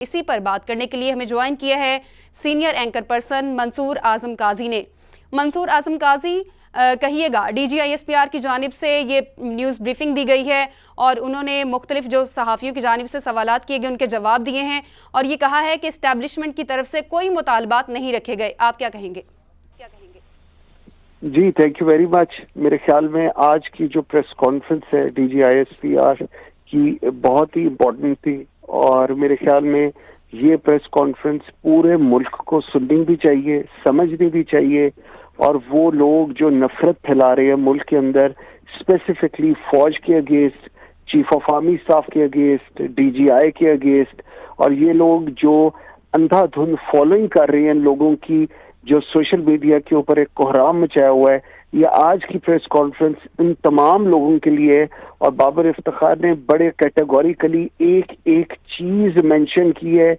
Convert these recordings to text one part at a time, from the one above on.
इसी पर बात करने के लिए हमें ज्वाइन किया है सीनियर एंकर पर्सन मंसूर आजम काजी ने। मंसूर आजम काजी, कहिएगा, DGISPR की जानिब से ये न्यूज़ ब्रीफिंग दी गई है और उन्होंने मुख्तलिफ जो सहाफ़ियों की जानिब से सवालात किए गए उनके जवाब दिए हैं और ये कहा है कि इस्टेब्लिशमेंट की तरफ से कोई मुतालबात नहीं रखे गए। आप क्या कहेंगे? जी, थैंक यू वेरी मच। मेरे ख्याल में आज की जो प्रेस कॉन्फ्रेंस है DGISPR की बहुत ही इम्पोर्टेंट थी और मेरे ख्याल में ये प्रेस कॉन्फ्रेंस पूरे मुल्क को सुननी भी चाहिए, समझनी भी चाहिए। और वो लोग जो नफरत फैला रहे हैं मुल्क के अंदर, स्पेसिफिकली फौज के against, chief of army staff के अगेंस्ट, DGI के अगेंस्ट, और ये लोग जो अंधाधुंध फॉलोइंग कर रहे हैं लोगों की, जो सोशल मीडिया के ऊपर एक कोहराम मचाया हुआ है, ये आज की प्रेस कॉन्फ्रेंस इन तमाम लोगों के लिए। और बाबर इफ्तिखार ने बड़े कैटेगोरिकली एक एक चीज मेंशन की है।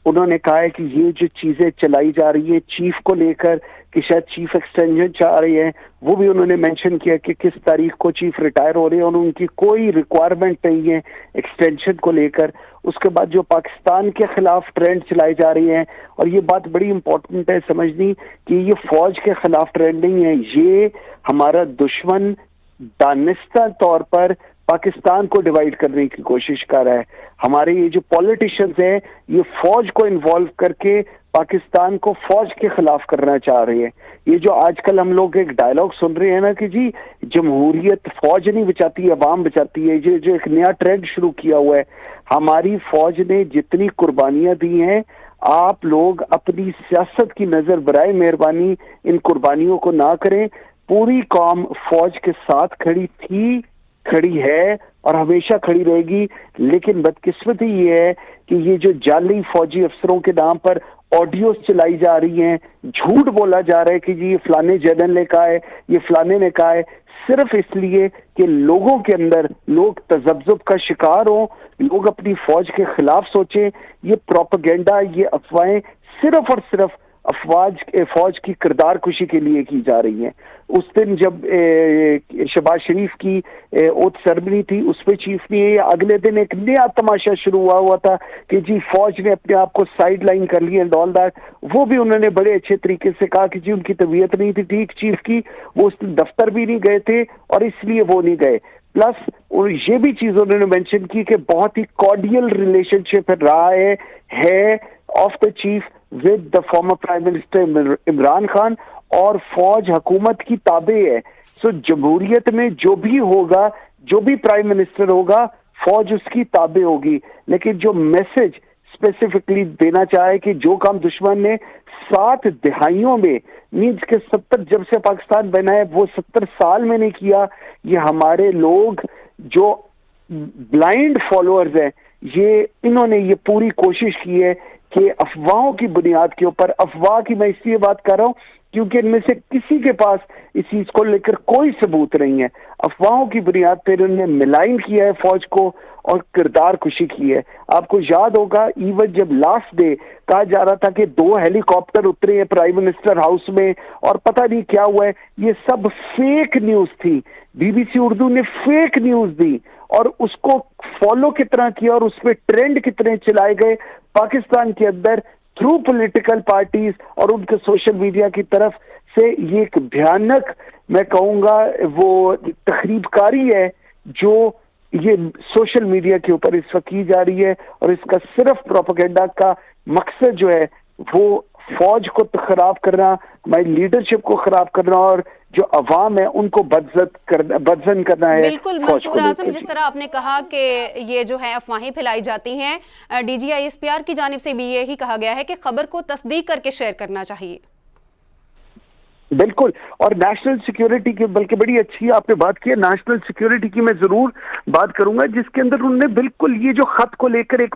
उन्होंने कहा है कि ये जो चीजें चलाई जा रही है चीफ को लेकर, कि शायद चीफ एक्सटेंशन चाह रही है, वो भी उन्होंने मेंशन किया कि किस तारीख को चीफ रिटायर हो रहे हैं और उनकी कोई रिक्वायरमेंट नहीं है एक्सटेंशन को लेकर। उसके बाद जो पाकिस्तान के खिलाफ ट्रेंड चलाई जा रही है, और ये बात बड़ी इंपॉर्टेंट है समझनी कि ये फौज के खिलाफ ट्रेंड नहीं है, ये हमारा दुश्मन दानिस्ता तौर पर पाकिस्तान को डिवाइड करने की कोशिश कर रहा है। हमारे ये जो पॉलिटिशियंस हैं ये फौज को इन्वॉल्व करके पाकिस्तान को फौज के खिलाफ करना चाह रहे हैं। ये जो आजकल हम लोग एक डायलॉग सुन रहे हैं ना कि जी जमहूरियत फौज नहीं बचाती, अवाम बचाती है, ये जो एक नया ट्रेंड शुरू किया हुआ है। हमारी फौज ने जितनी कुर्बानियां दी हैं, आप लोग अपनी सियासत की नजर बराए मेहरबानी इन कुर्बानियों को ना करें। पूरी कौम फौज के साथ खड़ी थी, खड़ी है और हमेशा खड़ी रहेगी। लेकिन बदकिस्मती ये है कि ये जो जाली फौजी अफसरों के नाम पर ऑडियोज चलाई जा रही हैं, झूठ बोला जा रहा है कि जी ये फलाने जनरल ने कहा है, ये फलाने ने कहा है, सिर्फ इसलिए कि लोगों के अंदर लोग तजब्जुब का शिकार हों, लोग अपनी फौज के खिलाफ सोचें। ये प्रोपेगेंडा, ये अफवाहें सिर्फ और सिर्फ फौज की किरदार कुशी के लिए की जा रही हैं। उस दिन जब शहबाज शरीफ की ओथ सेरेमनी थी, उस पर चीफ ने अगले दिन एक नया तमाशा शुरू हुआ था कि जी फौज ने अपने आप को साइड लाइन कर लिया एंड ऑल दैट। वो भी उन्होंने बड़े अच्छे तरीके से कहा कि जी उनकी तबीयत नहीं थी ठीक चीफ की, वो उस दिन दफ्तर भी नहीं गए थे और इसलिए वो नहीं गए। प्लस ये भी चीज उन्होंने मेंशन की कि बहुत ही कॉर्डियल रिलेशनशिप रहा है of the chief with the former prime minister Imran Khan, और फौज हुकूमत की ताबे है। सो जमहूरियत में जो भी होगा, जो भी प्राइम मिनिस्टर होगा, फौज उसकी ताबे होगी। लेकिन जो मैसेज स्पेसिफिकली देना चाहे कि जो काम दुश्मन ने 7 दहाइयों में, मीन्स के 70 जब से पाकिस्तान बना है वो 70 साल में नहीं किया, ये हमारे लोग जो ब्लाइंड फॉलोअर्स हैं, ये इन्होंने ये पूरी कोशिश की है कि अफवाहों की बुनियाद के ऊपर, अफवाह की मैं इसलिए बात कर रहा हूं क्योंकि इनमें से किसी के पास इस चीज को लेकर कोई सबूत नहीं है, अफवाहों की बुनियाद पर इन्होंने मिलाइन किया है फौज को और किरदार कुशी की है। आपको याद होगा इवन जब लास्ट डे कहा जा रहा था कि 2 हेलीकॉप्टर उतरे हैं प्राइम मिनिस्टर हाउस में और पता नहीं क्या हुआ है, ये सब फेक न्यूज थी। BBC उर्दू ने फेक न्यूज दी और उसको फॉलो कितना किया और उस पर ट्रेंड कितने चलाए गए पाकिस्तान के अंदर थ्रू पॉलिटिकल पार्टीज और उनके सोशल मीडिया की तरफ से। ये एक भयानक, मैं कहूंगा वो तखरीबकारी है जो ये सोशल मीडिया के ऊपर इस वक्त की जा रही है, और इसका सिर्फ प्रोपेगेंडा का मकसद जो है वो फौज को खराब करना, हमारी लीडरशिप को खराब करना और जो अवाम है उनको बदजन करना है। बिल्कुल मंसूर आजम, जिस तरह आपने कहा कि ये जो है अफवाहें फैलाई जाती हैं, DGISPR की जानिब से भी यही कहा गया है कि खबर को तस्दीक करके शेयर करना चाहिए। बिल्कुल, और नेशनल सिक्योरिटी की, बल्कि बड़ी अच्छी आपने बात की है, नेशनल सिक्योरिटी की मैं जरूर बात करूंगा, जिसके अंदर उन्होंने बिल्कुल ये जो खत को लेकर एक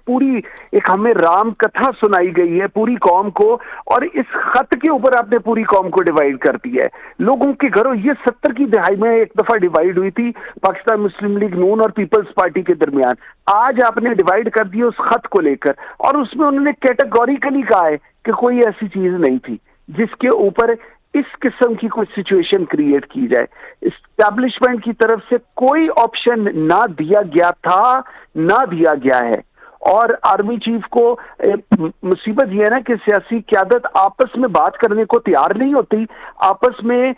हमें राम कथा सुनाई गई है पूरी कौम को, और इस खत के ऊपर आपने पूरी कौम को डिवाइड कर दिया है। लोगों के घरों ये 70 की दहाई में एक दफा डिवाइड हुई थी पाकिस्तान मुस्लिम लीग नून और पीपल्स पार्टी के दरमियान, आज आपने डिवाइड कर दिया उस खत को लेकर, और उसमें उन्होंने कैटेगोरिकली कहा है कि कोई ऐसी चीज नहीं थी जिसके ऊपर इस किस्म की कोई सिचुएशन क्रिएट की जाए। एस्टैब्लिशमेंट की तरफ से कोई ऑप्शन ना दिया गया था, ना दिया गया है, और आर्मी चीफ को मुसीबत यह है ना कि सियासी क़यादत आपस में बात करने को तैयार नहीं होती। आपस में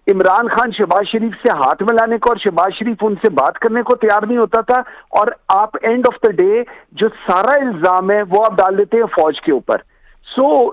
इमरान खान शहबाज शरीफ से हाथ मिलाने को और शहबाज शरीफ उनसे बात करने को तैयार नहीं होता था, और आप एंड ऑफ द डे जो सारा इल्जाम है वो आप डाल देते हैं फौज के ऊपर।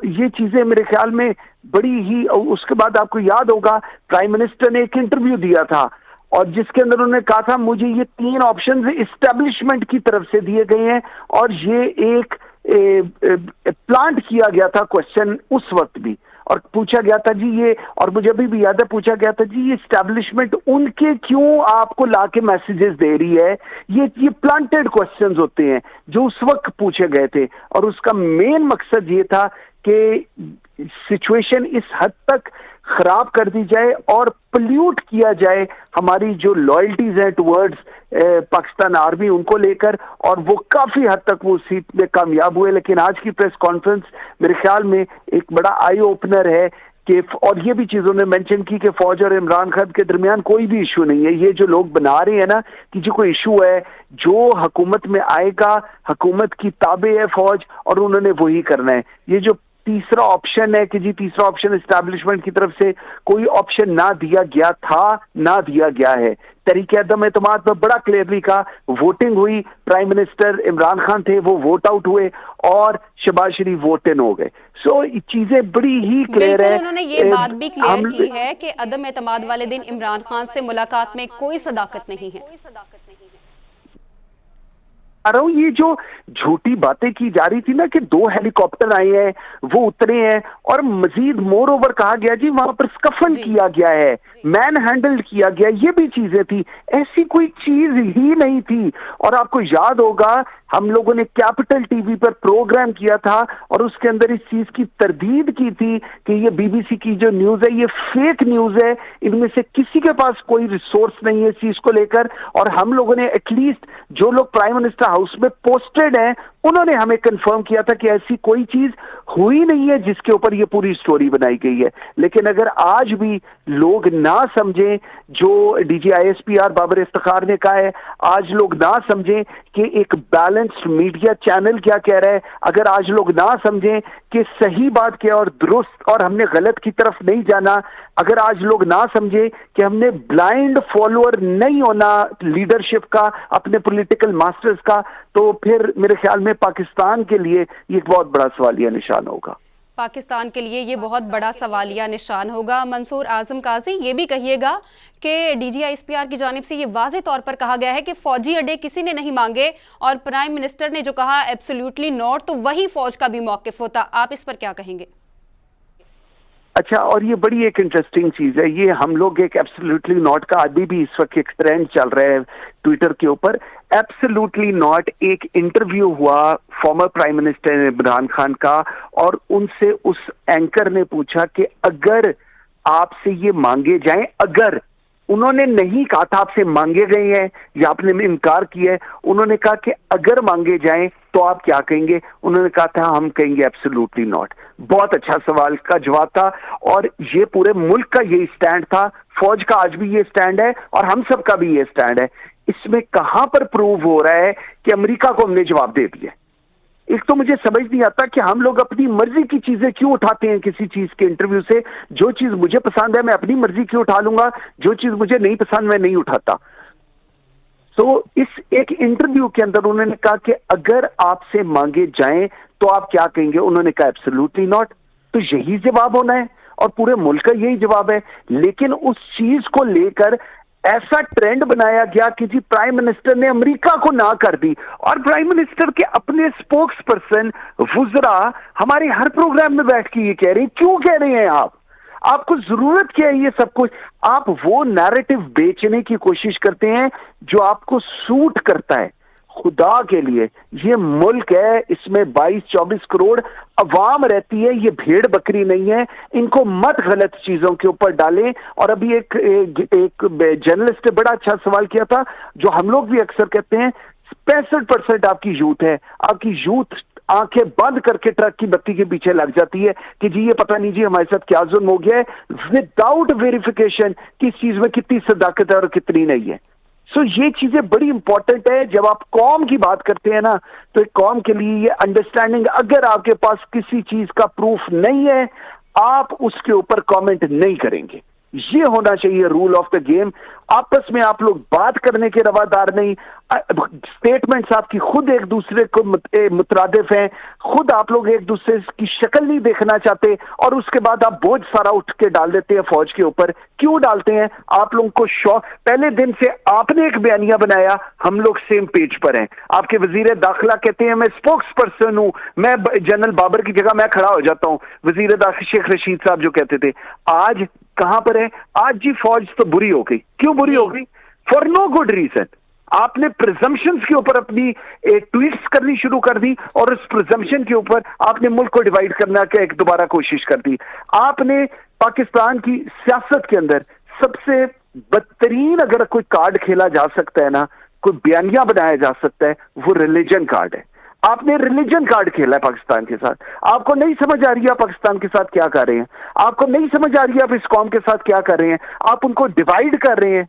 ये चीजें मेरे ख्याल में बड़ी ही, उसके बाद आपको याद होगा प्राइम मिनिस्टर ने एक इंटरव्यू दिया था और जिसके अंदर उन्होंने कहा था मुझे ये 3 ऑप्शंस इस्टेब्लिशमेंट की तरफ से दिए गए हैं, और ये एक प्लांट किया गया था क्वेश्चन उस वक्त भी, और पूछा गया था जी ये, और मुझे अभी भी याद है पूछा गया था जी ये इस्टेब्लिशमेंट उनके क्यों आपको लाके मैसेजेस दे रही है, ये प्लांटेड क्वेश्चंस होते हैं जो उस वक्त पूछे गए थे, और उसका मेन मकसद ये था कि सिचुएशन इस हद तक खराब कर दी जाए और पोल्यूट किया जाए हमारी जो लॉयल्टीज हैं टुवर्ड्स पाकिस्तान आर्मी उनको लेकर, और वो काफी हद तक वो सीट में कामयाब हुए। लेकिन आज की प्रेस कॉन्फ्रेंस मेरे ख्याल में एक बड़ा आई ओपनर है कि, और ये भी चीजों ने मेंशन की कि फौज और इमरान खान के दरमियान कोई भी इशू नहीं है। ये जो लोग बना रहे हैं ना कि जो कोई इशू है जो हुकूमत में आएगा, हुकूमत की ताबे है फौज और उन्होंने वही करना है। ये जो तीसरा ऑप्शन है कि जी तीसरा ऑप्शन एस्टैब्लिशमेंट की तरफ से कोई ऑप्शन ना दिया गया था, ना दिया गया है। तरीके अदम एतमाद पर बड़ा क्लियरली कहा, वोटिंग हुई, प्राइम मिनिस्टर इमरान खान थे वो वोट आउट हुए और शहबाज शरीफ वोट इन हो गए। चीजें बड़ी ही क्लियर है। उन्होंने ये बात भी क्लियर की है कि अदम एतमाद वाले दिन इमरान खान से मुलाकात में कोई सदाकत नहीं है। ये जो झूठी बातें की जा रही थी ना कि 2 हेलीकॉप्टर आए हैं वो उतरे हैं, और मजीद मोर ओवर कहा गया जी वहां पर स्कफन किया गया है, मैन हैंडल किया गया, ये भी चीजें थी। ऐसी कोई चीज ही नहीं थी। और आपको याद होगा हम लोगों ने कैपिटल टीवी पर प्रोग्राम किया था और उसके अंदर इस चीज की तरदीद की थी कि ये बीबीसी की जो न्यूज है ये फेक न्यूज है, इनमें से किसी के पास कोई रिसोर्स नहीं है इस चीज को लेकर। और हम लोगों ने एटलीस्ट जो लोग प्राइम मिनिस्टर हाउस में पोस्टेड हैं उन्होंने हमें कंफर्म किया था कि ऐसी कोई चीज हुई नहीं है जिसके ऊपर ये पूरी स्टोरी बनाई गई है। लेकिन अगर आज भी लोग ना समझें जो DGISPR बाबर इफ्तिखार ने कहा है, आज लोग ना समझें कि एक बैलेंस्ड मीडिया चैनल क्या कह रहा है, अगर आज लोग ना समझें कि सही बात क्या और दुरुस्त और हमने गलत की तरफ नहीं जाना, अगर आज लोग ना समझे कि हमने ब्लाइंड फॉलोअर नहीं होना लीडरशिप का, अपने पॉलिटिकल मास्टर्स का, तो फिर मेरे ख्याल में पाकिस्तान के लिए ये एक बहुत बड़ा सवालिया निशान होगा। पाकिस्तान के लिए ये बहुत बड़ा सवालिया निशान होगा। मंसूर आजम काजी, ये भी कहिएगा कि DGISPR की जानिब से ये वाज़े तौर पर कहा गया है कि फौजी अड्डे किसी ने नहीं मांगे, और प्राइम मिनिस्टर ने जो कहा एब्सोल्युटली नॉट, तो वही फौज का भी मौक़िफ़ होता। आप इस पर क्या कहेंगे? अच्छा, और ये बड़ी एक इंटरेस्टिंग चीज है, ये हम लोग एक एब्सोल्युटली नॉट का अभी भी इस वक्त एक ट्रेंड चल रहा है ट्विटर के ऊपर। एब्सोल्युटली नॉट एक इंटरव्यू हुआ former prime minister Imran Khan का, और उनसे उस एंकर ने पूछा कि अगर आपसे ये मांगे जाएं, अगर, उन्होंने नहीं कहा था आपसे मांगे गए हैं या आपने इनकार किया है, उन्होंने कहा कि अगर मांगे जाएं तो आप क्या कहेंगे? उन्होंने कहा था हम कहेंगे एब्सोल्युटली नॉट। बहुत अच्छा सवाल का जवाब था, और ये पूरे मुल्क का यही स्टैंड था, फौज का आज भी ये स्टैंड है और हम सब का भी ये स्टैंड है। इसमें कहां पर प्रूव हो रहा है कि अमेरिका को हमने जवाब दे दिया? एक तो मुझे समझ नहीं आता कि हम लोग अपनी मर्जी की चीजें क्यों उठाते हैं किसी चीज के इंटरव्यू से। जो चीज मुझे पसंद है मैं अपनी मर्जी क्यों उठा लूंगा, जो चीज मुझे नहीं पसंद मैं नहीं उठाता। तो इस एक इंटरव्यू के अंदर उन्होंने कहा कि अगर आपसे मांगे जाएं तो आप क्या कहेंगे? उन्होंने कहा एब्सोल्युटली नॉट। तो यही जवाब होना है और पूरे मुल्क का यही जवाब है। लेकिन उस चीज को लेकर ऐसा ट्रेंड बनाया गया कि जी प्राइम मिनिस्टर ने अमेरिका को ना कर दी, और प्राइम मिनिस्टर के अपने स्पोक्स पर्सन वुजरा हमारे हर प्रोग्राम में बैठ के ये कह रहे हैं। क्यों कह रहे हैं आप? आपको जरूरत क्या है ये सब कुछ? आप वो नैरेटिव बेचने की कोशिश करते हैं जो आपको सूट करता है। खुदा के लिए ये मुल्क है, इसमें 22-24 करोड़ अवाम रहती है, ये भेड़ बकरी नहीं है। इनको मत गलत चीजों के ऊपर डालें। और अभी एक जर्नलिस्ट ने बड़ा अच्छा सवाल किया था जो हम लोग भी अक्सर कहते हैं, 65% आपकी यूथ है, आपकी यूथ आंखें बंद करके ट्रक की बत्ती के पीछे लग जाती है कि जी ये पता नहीं जी हमारे साथ क्या जुल्म हो गया है, विदाउट वेरिफिकेशन कि इस चीज में कितनी सदाकत है और कितनी नहीं है। सो ये चीजें बड़ी इंपॉर्टेंट है। जब आप कौम की बात करते हैं ना, तो एक कौम के लिए ये अंडरस्टैंडिंग, अगर आपके पास किसी चीज का प्रूफ नहीं है, आप उसके ऊपर कमेंट नहीं करेंगे। ये होना चाहिए रूल ऑफ द गेम। आपस में आप लोग बात करने के रवादार नहीं। स्टेटमेंट्स आपकी खुद एक दूसरे को मुतरादिफ हैं, खुद आप लोग एक दूसरे की शक्ल नहीं देखना चाहते, और उसके बाद आप बोझ सारा उठ के डाल देते हैं फौज के ऊपर। क्यों डालते हैं? आप लोगों को शौक, पहले दिन से आपने एक बयानिया बनाया, हम लोग सेम पेज पर हैं। आपके वजीर दाखिला कहते हैं मैं स्पोक्स पर्सन हूं, मैं जनरल बाबर की जगह मैं खड़ा हो जाता हूं। वजीर दाखिला शेख रशीद साहब जो कहते थे, आज कहां पर है? आज जी फौज तो बुरी हो गई। क्यों बुरी हो गई? For no good reason. आपने प्रिजम्पशंस के ऊपर अपनी ट्वीट्स करनी शुरू कर दी, और उस प्रिजम्पशन के ऊपर आपने मुल्क को डिवाइड करना की एक दोबारा कोशिश कर दी। आपने पाकिस्तान की सियासत के अंदर सबसे बदतरीन अगर कोई कार्ड खेला जा सकता है ना, कोई बयानिया बनाया जा सकता है, वो रिलीजन कार्ड है। आपने रिलीजन कार्ड खेला है पाकिस्तान के साथ। आपको नहीं समझ आ रही है आप पाकिस्तान के साथ क्या कर रहे हैं, आपको नहीं समझ आ रही है आप इस कौम के साथ क्या कर रहे हैं, आप उनको डिवाइड कर रहे हैं।